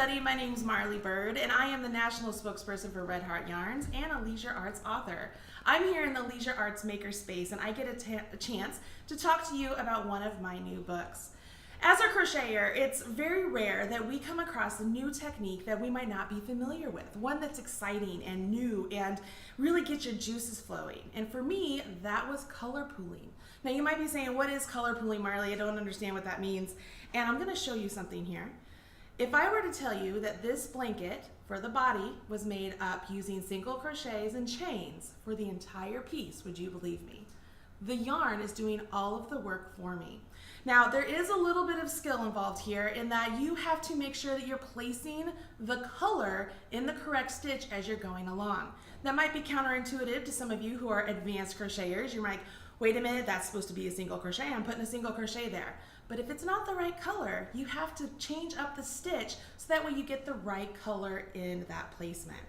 everybody, my name is Marley Bird and I am the national spokesperson for Red Heart Yarns and a leisure arts author. I'm here in the leisure arts makerspace and I get a chance to talk to you about one of my new books. As a crocheter, it's very rare that we come across a new technique that we might not be familiar with, one that's exciting and new and really gets your juices flowing. And for me, that was color pooling. Now you might be saying, what is color pooling, Marley? I don't understand what that means. And I'm gonna show you something here. If I were to tell you that this blanket for the body was made up using single crochets and chains for the entire piece, would you believe me? The yarn is doing all of the work for me. Now, there is a little bit of skill involved here in that you have to make sure that you're placing the color in the correct stitch as you're going along. That might be counterintuitive to some of you who are advanced crocheters. You're like, wait a minute, that's supposed to be a single crochet. I'm putting a single crochet there. But if it's not the right color, you have to change up the stitch so that way you get the right color in that placement.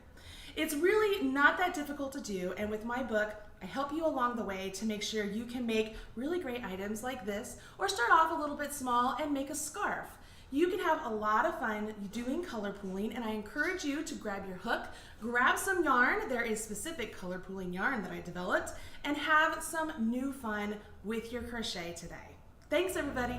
It's really not that difficult to do, and with my book, I help you along the way to make sure you can make really great items like this, or start off a little bit small and make a scarf. You can have a lot of fun doing color pooling, and I encourage you to grab your hook, grab some yarn, there is specific color pooling yarn that I developed, and have some new fun with your crochet today. Thanks, everybody.